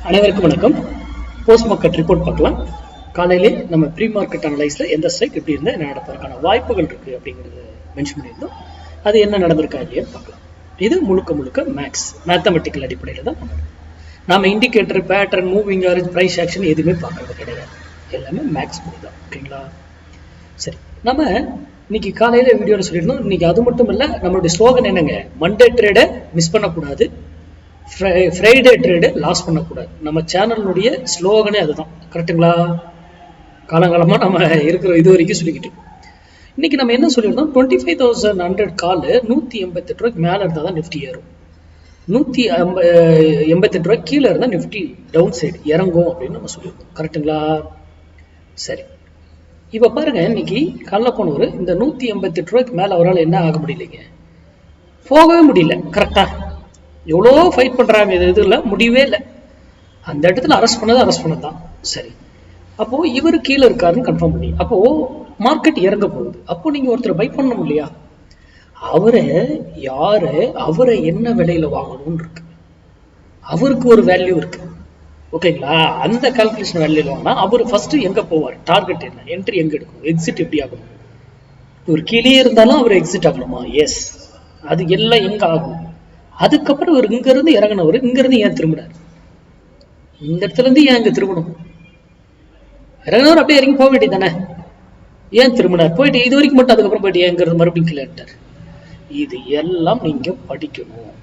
அனைவருக்கும் வணக்கம். Post market report பார்க்கலாம். காலையிலே நம்ம ப்ரீ மார்க்கெட் அனலைஸ்ல எந்த ஸ்ட்ரைக் எப்படி இருந்தால் என்ன நடப்பதற்கான வாய்ப்புகள் இருக்கு அப்படிங்கிறது மென்ஷன் பண்ணியிருந்தோம். அது என்ன நடந்திருக்கா இல்லையான்னு பார்க்கலாம். இது முழுக்க மேத்தமெட்டிக்கல் அடிப்படையில் தான் பண்ணுறோம். நாம indicator, pattern, moving average, price action எதுவுமே பார்க்கறது கிடையாது. எல்லாமே மேக்ஸ் பண்ணி தான். ஓகேங்களா? சரி, நம்ம இன்னைக்கு காலையில வீடியோவில் சொல்லியிருந்தோம். இன்னைக்கு அது மட்டும் இல்லை, நம்மளுடைய ஸ்லோகன் என்னங்க, மண்டே ட்ரேடை மிஸ் பண்ணக்கூடாது, ஃப்ரைடே ட்ரேடு லாஸ் பண்ணக்கூடாது. நம்ம சேனலுடைய ஸ்லோகனே அதுதான். கரெக்டுங்களா? காலங்காலமாக நம்ம இருக்கிற இது வரைக்கும் சொல்லிக்கிட்டு இன்னைக்கு நம்ம என்ன சொல்லியிருந்தோம், 25,100 கால் 188 ரூபாய்க்கு மேலே இருந்தால் தான் நிஃப்டி ஏறும், 188 ரூபாய்க்கு கீழே இருந்தால் நிஃப்டி டவுன் சைடு இறங்கும் அப்படின்னு நம்ம சொல்லியிருக்கோம். கரெக்டுங்களா? சரி, இப்போ பாருங்க, இன்னைக்கு காலைல போனவர் இந்த 188 ரூபாய்க்கு மேலே அவரால் என்ன ஆக முடியலைங்க, போகவே முடியல. கரெக்டா? எவ்வளோ ஃபைட் பண்ணுறாங்க, இது இல்லை, முடியவே இல்லை. அந்த இடத்துல அரெஸ்ட் பண்ணது தான். சரி, அப்போது இவர் கீழே இருக்காருன்னு கன்ஃபார்ம் பண்ணி, அப்போது மார்க்கெட் இறங்க போகுது. அப்போ நீங்கள் ஒருத்தர் பை பண்ணணும் இல்லையா? அவரை என்ன விலையில வாங்கணும்னு இருக்கு, அவருக்கு ஒரு வேல்யூ இருக்கு. ஓகேங்களா? அந்த கால்குலேஷன் வேல்யூல வாங்கினா அவர் ஃபர்ஸ்ட் எங்க போவார், டார்கெட் என்ன, என்ட்ரி எங்க எடுக்கணும், எக்ஸிட் எப்படி ஆகணும். இவர் கீழே இருந்தாலும் அவர் எக்ஸிட் ஆகணுமா? எஸ். அது எல்லாம் எங்க ஆகும்? அதுக்கப்புறம் இவர் இங்க இருந்து இறங்கினவர் இங்க இருந்து ஏன் திரும்பினார், இந்த இடத்துல இருந்து ஏன் இங்க திரும்பணும்? இறங்கினவர் அப்படியே இறங்கி போக வேண்டியது தானே, ஏன் திரும்பினார்? போயிட்டு இது வரைக்கும் மட்டும், அதுக்கப்புறம் போயிட்டு ஏன் இருந்து மறுபடியும் கீழே. இது எல்லாம் நீங்க படிக்கணும்.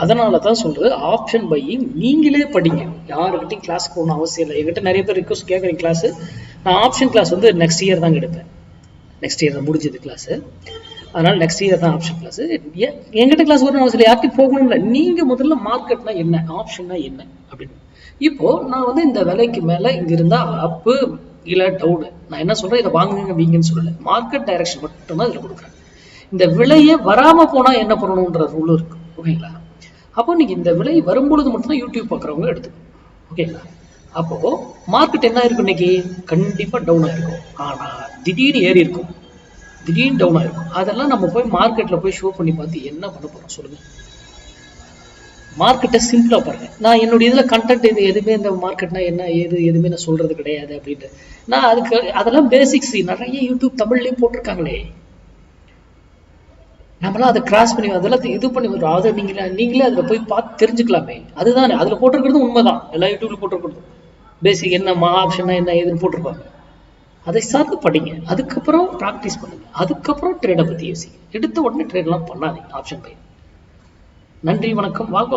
அதனாலதான் சொல்றது, ஆப்ஷன் பையிங் நீங்களே படிங்க. யாருக்கிட்டையும் கிளாஸ் போகணும் அவசியம் இல்லை. என்கிட்ட நிறைய பேர் ரிக்வஸ்ட் கேட்குறீங்க கிளாஸ். நான் ஆப்ஷன் கிளாஸ் வந்து நெக்ஸ்ட் இயர் தாங்க எடுப்பேன். நெக்ஸ்ட் இயர் தான் முடிஞ்சது கிளாஸ். அதனால நெக்ஸ்ட் இயர் தான் ஆப்ஷன் கிளாஸ். எங்கிட்ட கிளாஸ் வரணும் அவசியம் இல்லை, யார்கிட்டையும் போகணும் இல்லை. நீங்க முதல்ல மார்க்கெட்னா என்ன, ஆப்ஷன்னா என்ன அப்படின்னு. இப்போ நான் வந்து இந்த விலைக்கு மேல இங்க இருந்தா அப்பு இல்ல டவுன், நான் என்ன சொல்றேன், இதை வாங்குங்க வீங்கன்னு சொல்லல, மார்க்கெட் டைரக்ஷன் மட்டும்தான் இதுல கொடுக்குறேன். இந்த விலையே வராம போனா என்ன பண்ணணும்ன்ற ரூல் இருக்கு. ஓகேங்களா? அப்போ நீங்க இந்த விலை வரும்பொழுது மட்டும்தான் யூடியூப் பாக்குறவங்க எடுத்துக்கணும். ஓகேங்களா? அப்போ மார்க்கெட் என்ன இருக்கும், இன்னைக்கு கண்டிப்பா டவுன் ஆயிருக்கும். ஆனா திடீர்னு ஏறி இருக்கும், திடீர்னு டவுன் ஆயிருக்கும். அதெல்லாம் நம்ம போய் மார்க்கெட்ல போய் ஷோ பண்ணி பார்த்து என்ன பண்ண போறோம் சொல்லுங்க? மார்க்கெட்டை சிம்பிளா பாருங்க. நான் என்னுடைய இதுல கண்டென்ட் இது எதுவுமே இந்த மார்க்கெட்னா என்ன ஏது எதுவுமே நான் சொல்றது கிடையாது அப்படின்ட்டு. நான் அதுக்கு அதெல்லாம் பேசிக்ஸ் நிறைய யூடியூப் தமிழ்லயும் போட்டிருக்காங்களே, நம்மளாம் அதை கிராஸ் பண்ணி அதெல்லாம் இது பண்ணி வரும். அதை நீங்களே அதுல போய் பார்த்து தெரிஞ்சுக்கலாமே. அதுதானே அதுல போட்டிருக்கிறது உண்மைதான். எல்லா யூடியூப்ல போட்டிருக்கிறது பேசிக் என்ன, ஆப்ஷனா என்ன ஏதுன்னு போட்டிருப்பாங்க. அதை சார்ந்து படிங்க, அதுக்கப்புறம் ப்ராக்டிஸ் பண்ணுங்க, அதுக்கப்புறம் ட்ரேடை பத்தி யோசிங்க. எடுத்த உடனே ட்ரேட் எல்லாம் பண்ணாதீங்க ஆப்ஷன் பை. நன்றி, வணக்கம், வாங்க.